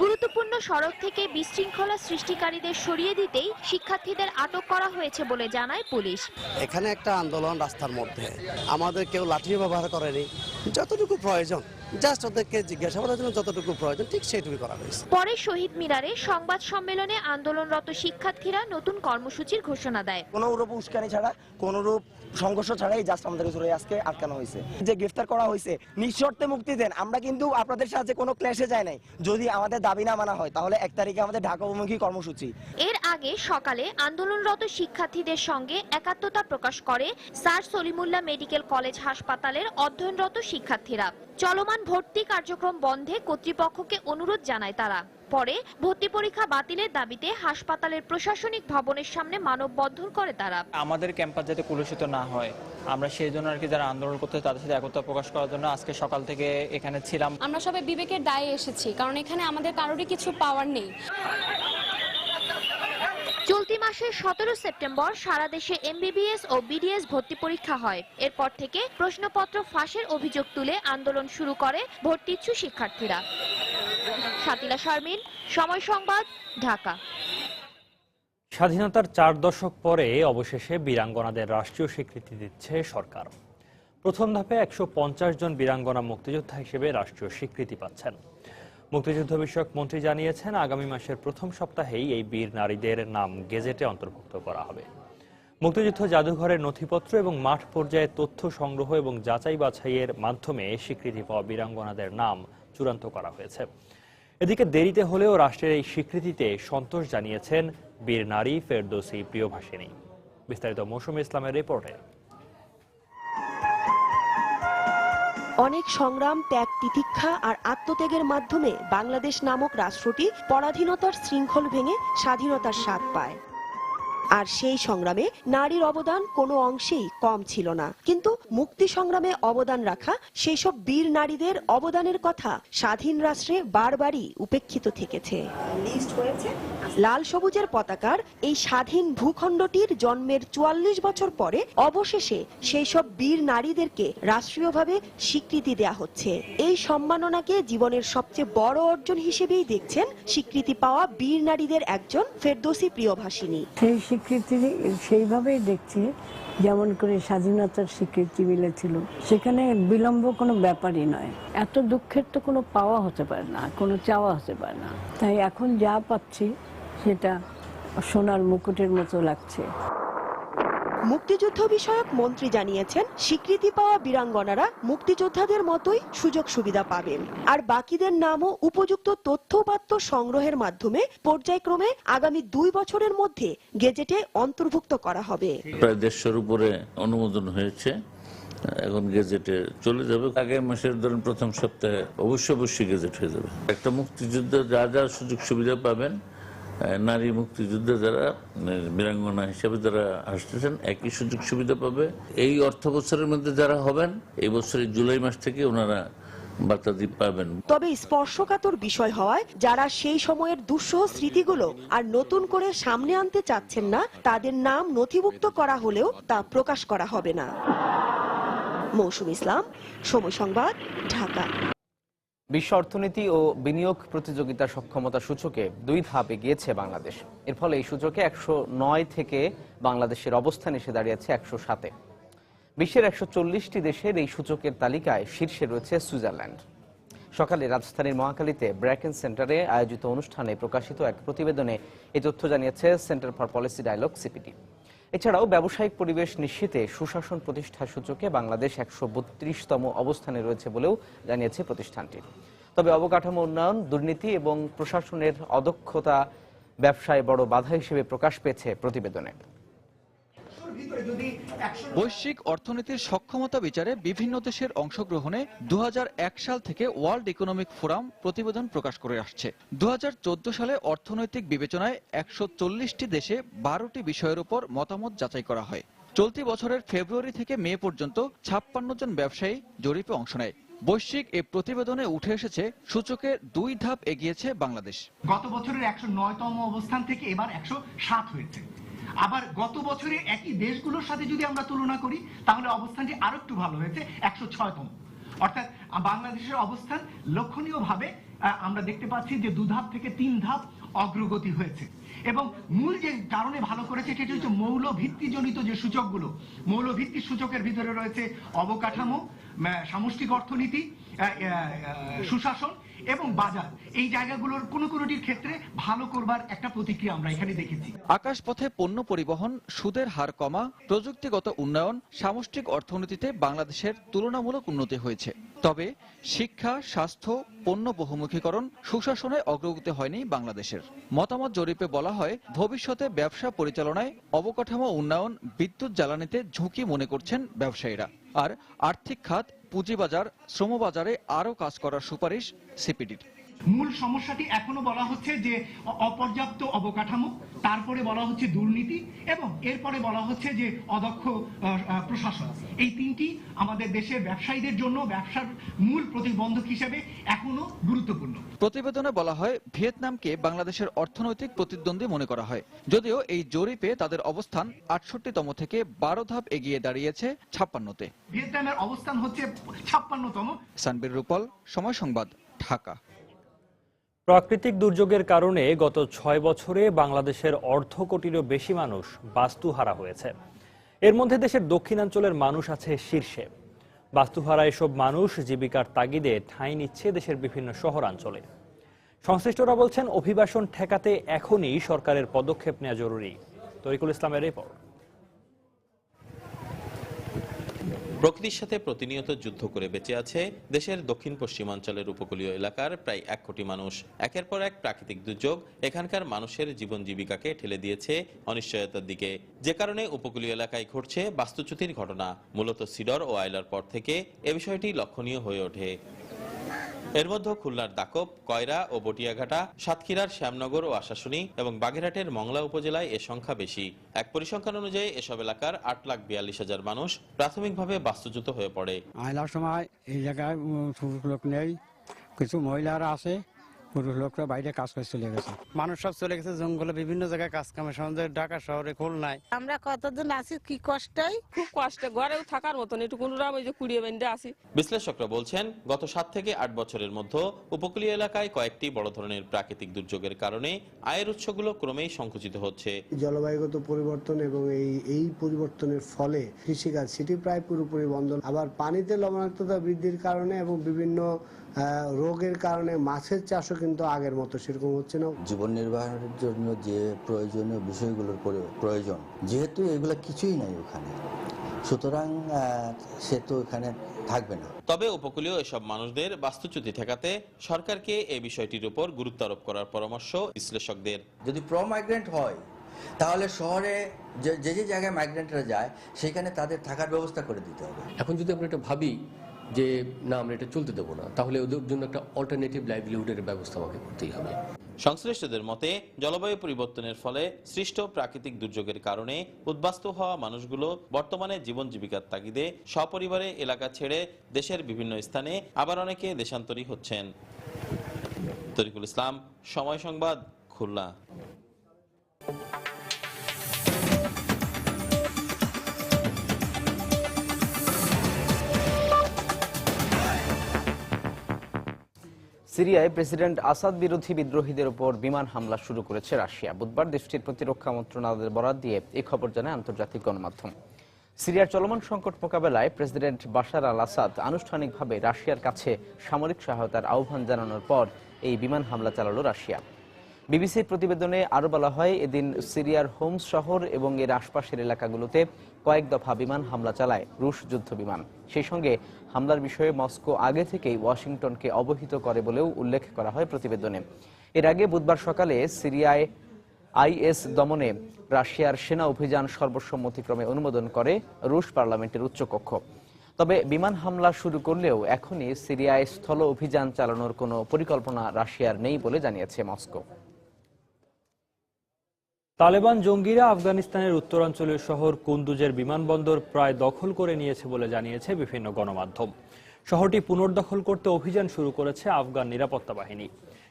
গুরুত্বপূর্ণ সড়ক থেকে বিশৃঙ্খলা সৃষ্টিকারীদের সরিয়ে দিতেই শিক্ষার্থীদের আটক করা হয়েছে বলে জানায় পুলিশ। এখানে একটা আন্দোলন রাস্তার মধ্যে, আমাদের কেউ লাঠি ব্যবহার করেনি, যতটুকু প্রয়োজন জাস্ট ওদেরকে জিজ্ঞাসাবাদের জন্য যতটুকু প্রয়োজন ঠিক সেটুকু করা হয়েছে। পরে শহীদ মিনারে সংবাদ সম্মেলনে আন্দোলনরত শিক্ষার্থীরা নতুন কর্মসূচির ঘোষণা দেয়। কোনো রূপ উস্কানি ছাড়া, কোনো রূপ সংঘর্ষ ছাড়াই জাস্ট আমাদের ধরে আজকে আটকানো হয়েছে। যে গ্রেফতার করা হয়েছে নিঃশর্তে মুক্তি দেন। আমরা কিন্তু আপনাদের সাথে কোনো ক্লেশে যাই নাই। যদি আমাদের দাবি না মানা হয় তাহলে 1 তারিখে আমাদের ঢাকা অভিমুখী কর্মসূচি। এর আগে সকালে আন্দোলনরত শিক্ষার্থীদের সঙ্গে একাত্মতা প্রকাশ করে স্যার সলিমুল্লাহ মেডিকেল কলেজ হাসপাতালের অধ্যয়নরত শিক্ষার্থীরা। চলমান ভর্তি কার্যক্রম বন্ধে কর্তৃপক্ষকে অনুরোধ জানায় তারা। পরে ভর্তি পরীক্ষা বাতিলের দাবিতে হাসপাতালের প্রশাসনিক ভবনের সামনে মানববন্ধন করে তারা। আমাদের ক্যাম্পাস যাতে কলুষিত না হয়, আমরা সেই জন্য আর কি যারা আন্দোলন করতে তাদের সাথে একতা প্রকাশ করার জন্য আজকে সকাল থেকে এখানে ছিলাম। আমরা সবাই বিবেকের দায়ে এসেছি, কারণ এখানে আমাদের কারোরই কিছু পাওয়ার নেই। প্রতি মাসের 17 সেপ্টেম্বর সারা দেশে এমবিবিএস ও বিডিএস ভর্তি পরীক্ষা হয়। এরপর থেকে প্রশ্নপত্র ফাঁসের অভিযোগ তুলে আন্দোলন শুরু করে ভর্তি ইচ্ছুক শিক্ষার্থীরা। শাতিলা শারমিন, সময় সংবাদ, ঢাকা। স্বাধীনতার 4 দশক পরে অবশেষে বীরাঙ্গনাদের রাষ্ট্রীয় স্বীকৃতি দিচ্ছে সরকার। প্রথম ধাপে 150 জন বীরাঙ্গনা মুক্তিযোদ্ধা হিসেবে রাষ্ট্রীয় স্বীকৃতি পাচ্ছেন। মুক্তিযুদ্ধ বিষয়ক মন্ত্রী জানিয়েছেন, আগামী মাসের প্রথম সপ্তাহেই এই বীর নারীদের নাম গেজেটে অন্তর্ভুক্ত করা হবে। মুক্তিযুদ্ধ জাদুঘরের নথিপত্র এবং মাঠ পর্যায়ে তথ্য সংগ্রহ এবং যাচাই বাছাইয়ের মাধ্যমে স্বীকৃতি পাওয়া বীরাঙ্গনাদের নাম চূড়ান্ত করা হয়েছে। এদিকে দেরিতে হলেও রাষ্ট্রের এই স্বীকৃতিতে সন্তোষ জানিয়েছেন বীর নারী ফেরদৌসী প্রিয়ভাষিনী। বিস্তারিত মৌসুম ইসলামের রিপোর্টে। অনেক সংগ্রাম, ত্যাগ, তিতিক্ষা আর আত্মত্যাগের মাধ্যমে বাংলাদেশ নামক রাষ্ট্রটি পরাধীনতার শৃঙ্খল ভেঙে স্বাধীনতার স্বাদ পায়। আর সেই সংগ্রামে নারীর অবদান কোনো অংশেই কম ছিল না। কিন্তু মুক্তি সংগ্রামে অবদান রাখা সেই সব বীর নারীদের অবদানের কথা স্বাধীন রাষ্ট্রে বারবারই উপেক্ষিত থেকেছে। লাল সবুজের পতাকার এই স্বাধীন ভূখণ্ডটির জন্মের 44 বছর পরে অবশেষে সেই সব বীর নারীদেরকে রাষ্ট্রীয়ভাবে স্বীকৃতি দেয়া হচ্ছে। এই সম্মাননাকে জীবনের সবচেয়ে বড় অর্জন হিসেবেই দেখছেন স্বীকৃতি পাওয়া বীর নারীদের একজন ফেরদৌসী প্রিয়ভাষিনী। স্বীকৃতি সেইভাবেই দেখছি যেমন করে স্বাধীনতার স্বীকৃতি মিলেছিল, সেখানে বিলম্ব কোনো ব্যাপারই নয়। এত দুঃখের তো কোনো পাওয়া হতে পারে না, কোনো চাওয়া হতে পারে না। তাই এখন যা পাচ্ছি সেটা সোনার মুকুটের মতো লাগছে। মুক্তিযুদ্ধ বিষয়ক মন্ত্রী জানিয়েছেন, স্বীকৃতি পাওয়া বীরাঙ্গনারা মুক্তিযোদ্ধাদের মতোই সুযোগ সুবিধা পাবেন। আর বাকিদের নামও উপযুক্ত তথ্যপাত্র সংগ্রহের মাধ্যমে পর্যায়ক্রমে আগামী 2 বছরের মধ্যে গেজেটে অন্তর্ভুক্ত করা হবে। প্রায় 150 উপরে অনুমোদন হয়েছে, এখন গেজেটে চলে যাবে। আগামী মাসের ধরুন প্রথম সপ্তাহে অবশ্যই গেজেট হয়ে যাবে। একটা মুক্তিযুদ্ধ যা যা সুযোগ সুবিধা পাবেন, নারী মুক্তিযুদ্ধে যারা বীরাঙ্গনা হিসেবে যারা আসতেছেন একই সুযোগ সুবিধা পাবে। এই অর্থ বছরের মধ্যে যারা হবেন, এই বছরের জুলাই মাস থেকে ওনারা বার্তাদি পাবেন। তবে স্পর্শকাতর বিষয় হওয়ায় যারা সেই সময়ের দুঃসহ স্মৃতিগুলো আর নতুন করে সামনে আনতে চাচ্ছেন না, তাদের নাম নথিভুক্ত করা হলেও তা প্রকাশ করা হবে না। মৌসুম ইসলাম, সময় সংবাদ, ঢাকা। বিশ্ব অর্থনীতি ও বিনিয়োগ প্রতিযোগিতা সক্ষমতা সূচকে 2 ধাপ এগিয়েছে বাংলাদেশ। এর ফলে এই সূচকে 109 থেকে বাংলাদেশের অবস্থান এসে দাঁড়িয়েছে 107-এ। বিশ্বের 140টি দেশের এই সূচকের তালিকায় শীর্ষে রয়েছে সুইজারল্যান্ড। সকালে রাজধানীর মহাখালীতে ব্র্যাকেন সেন্টারে আয়োজিত অনুষ্ঠানে প্রকাশিত এক প্রতিবেদনে এই তথ্য জানিয়েছে Centre for Policy Dialogue, CPD. এছাড়াও ব্যবসায়িক পরিবেশ নিশ্চিতে সুশাসন প্রতিষ্ঠা সূচকে বাংলাদেশ 132তম অবস্থানে রয়েছে বলেও জানিয়েছে প্রতিষ্ঠানটি। তবে অবকাঠামো উন্নয়ন, দুর্নীতি এবং প্রশাসনের অদক্ষতা ব্যবসায় বড় বাধা হিসেবে প্রকাশ পেয়েছে প্রতিবেদনে। বৈশ্বিক অর্থনীতির সক্ষমতা বিচারে বিভিন্ন দেশের অংশগ্রহণে 2001 সাল থেকে ওয়ার্ল্ড ইকোনমিক ফোরাম প্রতিবেদন প্রকাশ করে আসছে। 2014 সালে অর্থনৈতিক বিবেচনায় 140টি দেশে 12টি বিষয়ের উপর মতামত যাচাই করা হয়। চলতি বছরের ফেব্রুয়ারি থেকে মে পর্যন্ত 56 জন ব্যবসায়ী জরিপে অংশ নেয়। বৈশ্বিক এই প্রতিবেদনে উঠে এসেছে সূচকে 2 ধাপ এগিয়েছে বাংলাদেশ। গত বছরের 109তম অবস্থান থেকে এবার 107 হয়েছে। আবার গত বছরে একই দেশগুলোর সাথে যদি আমরা তুলনা করি, তাহলে অবস্থানটি আরো একটু ভালো হয়েছে, 106তম। অর্থাৎ বাংলাদেশের অবস্থান লক্ষণীয়ভাবে আমরা দেখতে পাচ্ছি যে 2 ধাপ থেকে 3 ধাপ অগ্রগতি হয়েছে। এবং মূল যে কারণে ভালো করেছে সেটা হচ্ছে মৌলভিত্তিজনিত যে সূচকগুলো। মৌলভিত্তির সূচকের ভিতরে রয়েছে অবকাঠামো, সামষ্টিক অর্থনীতি, সুশাসন এবং বাজার। এই জায়গাগুলোর কোনোটির ক্ষেত্রে ভালো করবার একটা প্রতিক্রিয়া আমরা এখানে দেখেছি। আকাশপথে পণ্য পরিবহন, সুদের হার কমা, প্রযুক্তিগত উন্নয়ন, সামষ্টিক অর্থনীতিতে বাংলাদেশের তুলনামূলক উন্নতি হয়েছে। তবে শিক্ষা, স্বাস্থ্য, পণ্য বহুমুখীকরণ, সুশাসনে অগ্রগতি হয়নি বাংলাদেশের। মতামত জরিপে বলা হয়, ভবিষ্যতে ব্যবসা পরিচালনায়, অবকাঠামো উন্নয়ন, বিদ্যুৎ জ্বালানিতে ঝুঁকি মনে করছেন ব্যবসায়ীরা। আর আর্থিক খাত, পুঁজিবাজার, শ্রমবাজারে আরও কাজ করার সুপারিশ সিপিডির। মূল সমস্যাটি এখনো বলা হচ্ছে যে অপর্যাপ্ত অবকাঠামো, তারপরে বলা হচ্ছে দুর্নীতি এবং এরপরে বলা হচ্ছে যে অদক্ষ প্রশাসন। এই তিনটি আমাদের দেশের ব্যবসায়ীদের জন্য ব্যবসার মূল প্রতিবন্ধক হিসেবে এখনো গুরুত্বপূর্ণ। প্রতিবেদনে বলা হয় ভিয়েতনামকে বাংলাদেশের অর্থনৈতিক প্রতিদ্বন্দ্বী মনে করা হয়, যদিও এই জরিপে তাদের অবস্থান 68তম থেকে 12 ধাপ এগিয়ে দাঁড়িয়েছে 56তে। ভিয়েতনামের অবস্থান হচ্ছে 56তম। সানবীর রূপল, সময় সংবাদ, ঢাকা। প্রাকৃতিক দুর্যোগের কারণে গত 6 বছরে বাংলাদেশের অর্ধ কোটিরও বেশি মানুষ বাস্তুহারা হয়েছে। এর মধ্যে দেশের দক্ষিণাঞ্চলের মানুষ আছে শীর্ষে। বাস্তুহারা এসব মানুষ জীবিকার তাগিদে ঠাঁই নিচ্ছে দেশের বিভিন্ন শহরাঞ্চলে। সংশ্লিষ্টরা বলছেন, অভিবাসন ঠেকাতে এখনই সরকারের পদক্ষেপ নেওয়া জরুরি। তরিকুল ইসলামের রিপোর্ট। প্রকৃতির সাথে প্রতিনিয়ত যুদ্ধ করে বেঁচে আছে দেশের দক্ষিণ পশ্চিমাঞ্চলের উপকূলীয় এলাকার প্রায় 1 কোটি মানুষ। একের পর এক প্রাকৃতিক দুর্যোগ এখানকার মানুষের জীবন জীবিকাকে ঠেলে দিয়েছে অনিশ্চয়তার দিকে, যে কারণে উপকূলীয় এলাকায় ঘটছে বাস্তুচ্যুতির ঘটনা। মূলত সিডর ও আইলার পর থেকে এ বিষয়টি লক্ষণীয় হয়ে ওঠে। এর মধ্যে খুলনার দাকব, কয়রা ও বটিয়াঘাটা, সাতক্ষীরার শ্যামনগর ও আশাশুনি এবং বাগেরহাটের মংলা উপজেলায় এ সংখ্যা বেশি। এক পরিসংখ্যান অনুযায়ী এসব এলাকার 8,42,000 মানুষ প্রাথমিকভাবে বাস্তুচ্যুত হয়ে পড়ে। আইলার সময় এই জায়গায় পুরুষ লোক নেই, কিছু মহিলারা আছে, পুরুষ লোকরা বাইরে কাজ করে চলে গেছে। মানুষ সব চলে গেছে জঙ্গলে, বিভিন্ন জায়গায় কাজ কামের সঙ্গে। ঢাকা শহরে খুলনায় আমরা কতদিন আছি, কি কষ্টই, খুব কষ্টে, ঘরেও থাকার মতন একটু কোনরাম ওই যে কুড়িয়ে বেঁধে আসি। বিশ্লেষকরা বলছেন, গত 7 থেকে 8 বছরের মধ্যে উপকূলীয় এলাকায় কয়েকটি বড় ধরনের প্রাকৃতিক দুর্যোগের কারণে আয়ের উৎসগুলো ক্রমেই সংকুচিত হচ্ছে। জলবায়ুগত পরিবর্তন এবং এই পরিবর্তনের ফলে কৃষিকাজ সেটি প্রায় পুরোপুরি বন্ধ। আবার পানিতে লবণাক্ততা বৃদ্ধির কারণে এবং বিভিন্ন রোগের কারণে মাছের চাষও কিন্তু আগের মতো সেরকম হচ্ছে না। জীবন নির্বাহের জন্য যে প্রয়োজনীয় বিষয়গুলোর প্রয়োজন, যেহেতু এগুলো কিছুই নাই ওখানে, সুতরাং সে তো এখানে থাকবে না। তবে উপকূলীয় এসব মানুষদের বাস্তুচ্যুতি ঠেকাতে সরকারকে এই বিষয়টির উপর গুরুত্ব আরোপ করার পরামর্শ বিশ্লেষকদের। যদি প্রো মাইগ্রেন্ট হয় তাহলে শহরে যে জায়গায় মাইগ্রেন্টরা যায় সেখানে তাদের থাকার ব্যবস্থা করে দিতে হবে। এখন যদি আমরা এটা ভাবি যে না আমরা এটা চলতে দেবো না, তাহলে ওদের জন্য একটা অল্টারনেটিভ লাইভলিহুডের ব্যবস্থা আমাকে করতেই হবে। সংশ্লিষ্টদের মতে, জলবায়ু পরিবর্তনের ফলে সৃষ্ট প্রাকৃতিক দুর্যোগের কারণে উদ্বাস্তু হওয়া মানুষগুলো বর্তমানে জীবন জীবিকার তাগিদে সপরিবারে এলাকা ছেড়ে দেশের বিভিন্ন স্থানে, আবার অনেকে দেশান্তরী হচ্ছেন। তরিকুল ইসলাম, সময় সংবাদ, খুলনা। সিরিয়ায় প্রেসিডেন্ট আসাদ বিরোধী বিদ্রোহীদের উপর বিমান হামলা শুরু করেছে রাশিয়া। বুধবার দেশটির প্রতিরক্ষা মন্ত্রণালয়ের বরাত দিয়ে এই খবর জানায় আন্তর্জাতিক গণমাধ্যম। সিরিয়ার চলমান সংকট মোকাবেলায় প্রেসিডেন্ট বাশার আল আসাদ আনুষ্ঠানিকভাবে রাশিয়ার কাছে সামরিক সহায়তার আহ্বান জানানোর পর এই বিমান হামলা চালালো রাশিয়া। বিবিসির প্রতিবেদনে আরও বলা হয়, এদিন সিরিয়ার হোমস শহর এবং এর আশপাশের এলাকাগুলোতে কয়েক দফা বিমান হামলা চালায় রুশ যুদ্ধ বিমান। সেই সঙ্গে হামলার বিষয়ে মস্কো আগে থেকেই ওয়াশিংটনকে অবহিত করে বলেও উল্লেখ করা হয় প্রতিবেদনে। এর আগে বুধবার সকালে সিরিয়ায় আইএস দমনে রাশিয়ার সেনা অভিযান সর্বসম্মতিক্রমে অনুমোদন করে রুশ পার্লামেন্টের উচ্চকক্ষ। তবে বিমান হামলা শুরু করলেও এখনই সিরিয়ায় স্থল অভিযান চালানোর কোনো পরিকল্পনা রাশিয়ার নেই বলে জানিয়েছে মস্কো। তালেবান জঙ্গিরা আফগানিস্তানের উত্তরাঞ্চলীয় শহর কুন্দুজের বিমানবন্দর প্রায় দখল করে নিয়েছে বলে জানিয়েছে বিভিন্ন গণমাধ্যম। শহরটি পুনর্দখল করতে অভিযান শুরু করেছে আফগান নিরাপত্তা বাহিনী।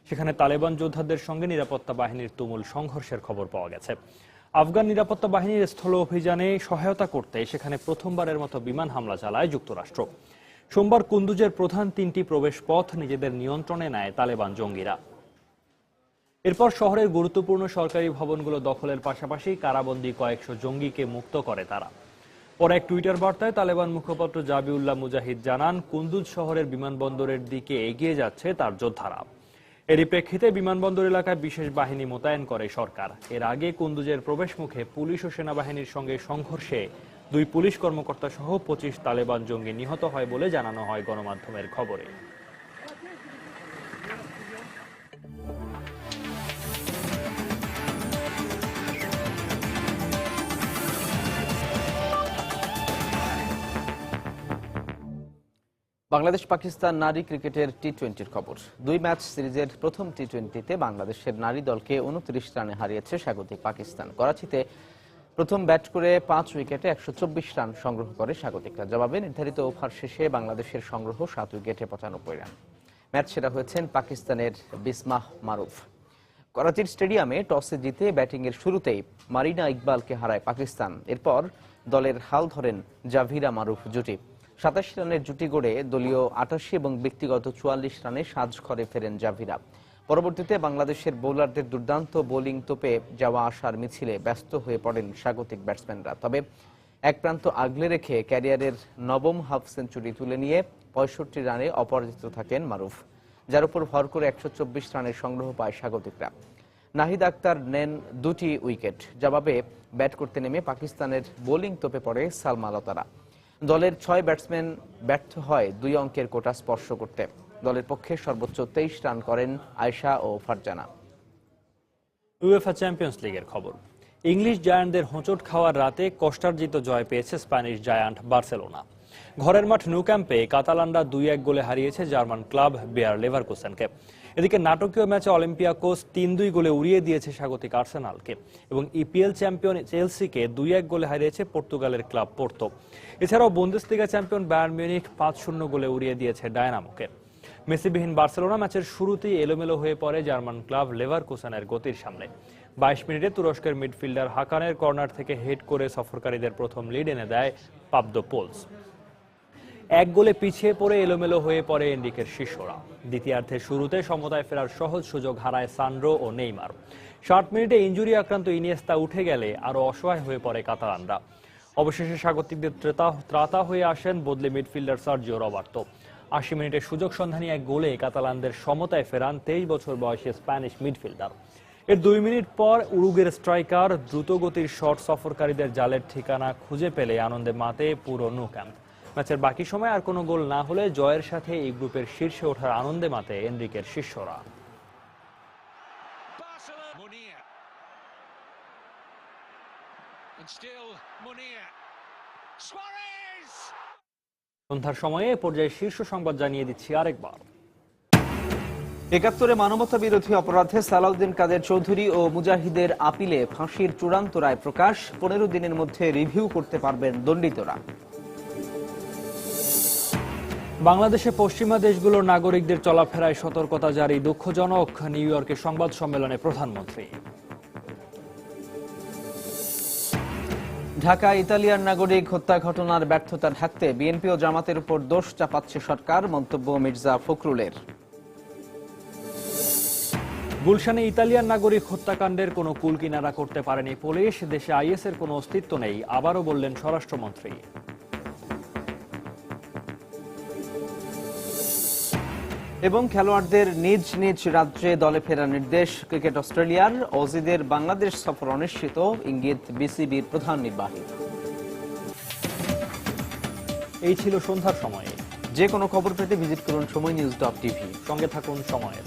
সেখানে তালেবান যোদ্ধাদের সঙ্গে নিরাপত্তা বাহিনীর তুমুল সংঘর্ষের খবর পাওয়া গেছে। আফগান নিরাপত্তা বাহিনীর স্থল অভিযানে সহায়তা করতে সেখানে প্রথমবারের মতো বিমান হামলা চালায় যুক্তরাষ্ট্র। সোমবার কুন্দুজের প্রধান 3টি প্রবেশ পথ নিজেদের নিয়ন্ত্রণে নেয় তালেবান জঙ্গিরা। এরপর শহরের গুরুত্বপূর্ণ সরকারি ভবনগুলো দখলের পাশাপাশি কারাবন্দী কয়েকশো জঙ্গিকে মুক্ত করে তারা। পরে এক টুইটার বার্তায় তালেবান মুখপাত্র জাবিউল্লাহ মুজাহিদ জানান, কুন্দুজ শহরের বিমানবন্দরের দিকে এগিয়ে যাচ্ছে তার যোদ্ধারা। এরই প্রেক্ষিতে বিমানবন্দর এলাকায় বিশেষ বাহিনী মোতায়েন করে সরকার। এর আগে কুন্দুজের প্রবেশ মুখে পুলিশ ও সেনাবাহিনীর সঙ্গে সংঘর্ষে 2 পুলিশ কর্মকর্তা সহ 25 তালেবান জঙ্গি নিহত হয় বলে জানানো হয় গণমাধ্যমের খবরে। বাংলাদেশ পাকিস্তান নারী ক্রিকেটের টি-20 খবর। 2 ম্যাচ সিরিজের প্রথম টি-20তে বাংলাদেশের নারী দলকে 29 রানে হারিয়েছে স্বাগতিক পাকিস্তান। করাচিতে প্রথম ব্যাট করে 5 উইকেটে 124 রান সংগ্রহ করে স্বাগতিকরা। জবাবে নির্ধারিত ওভার শেষে বাংলাদেশের সংগ্রহ 7 উইকেটে 95 রান। ম্যাচ সেরা হয়েছেন পাকিস্তানের বিসমাহ মারুফ। করাচির স্টেডিয়ামে টসে জিতে ব্যাটিংয়ের শুরুতেই মারিনা ইকবালকে হারায় পাকিস্তান। এরপর দলের হাল ধরেন জাভিরা মারুফ জুটি। 27 রানের জুটি গড়ে দলীয় 88 এবং ব্যক্তিগত 44 রানে সাজঘরে ফেরেন জাভিরা। পরবর্তীতে বাংলাদেশের বোলারদের দুর্দান্ত বোলিং তোপে যাওয়া আসার মিছিলে ব্যস্ত হয়ে পড়েন স্বাগতিক ব্যাটসম্যানরা। তবে এক প্রান্ত আগলে রেখে ক্যারিয়ারের নবম হাফ সেঞ্চুরি তুলে নিয়ে 65 রানে অপরাজিত থাকেন মারুফ, যার উপর ভর করে 124 রানের সংগ্রহ পায় স্বাগতিকরা। নাহিদ আক্তার নেন 2টি উইকেট। জবাবে ব্যাট করতে নেমে পাকিস্তানের বোলিং তোপে পড়ে সালমা লতারা। দলের 6 ব্যাটসম্যান ব্যর্থ হয় 2 অঙ্কের কোটা স্পর্শ করতে। দলের পক্ষে সর্বোচ্চ 23 রান করেন আয়েশা ও ফারজানা। উয়েফা চ্যাম্পিয়ন্স লিগের খবর। ইংলিশ জায়ান্টদের হোঁচট খাওয়ার রাতে কষ্টার্জিত জয় পেয়েছে স্প্যানিশ জায়ান্ট বার্সেলোনা। ঘরের মাঠ ন্যু ক্যাম্পে কাতালানরা 2-1 গোলে হারিয়েছে জার্মান ক্লাব বেয়ার লেভারকুসেনকে। এদিকে নাটকীয় ম্যাচে অলিম্পিয়াকোস 3-2 গোলে উড়িয়ে দিয়েছে স্বাগতিক আর্সেনালকে এবং ইপিএল চ্যাম্পিয়ন চেলসিকে 2-1 গোলে হারিয়েছে পর্তুগালের ক্লাব পোর্তো। এছাড়াও বুন্দেসলিগা চ্যাম্পিয়ন বায়ার্ন মিউনিখ 5-0 গোলে উড়িয়ে দিয়েছে ডায়নামোকে। মেসিবিহীন বার্সেলোনা ম্যাচের শুরুতেই এলোমেলো হয়ে পড়ে জার্মান ক্লাব লেভারকুসেনের গতির সামনে। 22 মিনিটে তুরস্কের মিডফিল্ডার হাকানের কর্নার থেকে হেড করে সফরকারীদের প্রথম লিড এনে দেয় পাবদো পোলস। 1 গোলে পিছিয়ে পড়ে এলোমেলো হয়ে পড়ে এনরিকের শিষ্যরা। দ্বিতীয়ার্ধের শুরুতে সমতায় ফেরার সহজ সুযোগ হারায় সান্ড্রো ও নেইমার। 60 মিনিটে ইনজুরি আক্রান্ত ইনিয়েস্তা উঠে গেলে আরো অসহায় হয়ে পড়ে কাতালানরা। অবশেষে স্বাগতিকদের ত্রাতা হয়ে আসেন বদলে মিডফিল্ডার সার্জিও রবার্তো। 80 মিনিটে সুযোগ সন্ধানী 1 গোলে কাতালানদের সমতায় ফেরান 23 বছর বয়সী স্প্যানিশ মিডফিল্ডার। এর 2 মিনিট পর উরুগুয়ের স্ট্রাইকার দ্রুতগতির শট সফরকারীদের জালের ঠিকানা খুঁজে পেলে আনন্দে মাতে পুরো ন্যু ক্যাম্প। ম্যাচের বাকি সময় আর কোনো গোল না হলে জয়ের সাথে এই গ্রুপের শীর্ষে ওঠার আনন্দে মাতে এনরিকের শিষ্যরা। সন্ধ্যার সময়ে পর্যায়ে শীর্ষ সংবাদ জানিয়ে দিচ্ছি আরেকবার। 71 মানবতা বিরোধী অপরাধে সালাউদ্দিন কাদের চৌধুরী ও মুজাহিদের আপিলে ফাঁসির চূড়ান্ত রায় প্রকাশ। 15 দিনের মধ্যে রিভিউ করতে পারবেন দণ্ডিতরা। বাংলাদেশে পশ্চিমা দেশগুলোর নাগরিকদের চলাফেরায় সতর্কতা জারি, দুঃখজনক। নিউ ইয়র্কে সংবাদ সম্মেলনে প্রধানমন্ত্রী। ঢাকা ইতালিয়ান নাগরিক হত্যা ঘটনার ব্যর্থতা ঢাকতে বিএনপি ও জামাতের উপর দোষ চাপাচ্ছে সরকার, মন্তব্য মির্জা ফখরুলের। গুলশানে ইতালিয়ান নাগরিক হত্যাকাণ্ডের কোনো কুল কিনারা করতে পারেনি পুলিশ। দেশে আইএসের কোনো অস্তিত্ব নেই, আবারও বললেন স্বরাষ্ট্রমন্ত্রী। এবং খেলোয়াড়দের নিজ নিজ রাজ্যে দলে ফেরার নির্দেশ ক্রিকেট অস্ট্রেলিয়ার। অজিদের বাংলাদেশ সফর অনিশ্চিত, ইঙ্গিত বিসিবির প্রধান নির্বাহী। এই ছিল সন্ধ্যার সময়ে। যে কোনো খবর পেতে ভিজিট করুন সময়নিউজ.tv। সঙ্গে থাকুন সময়ের।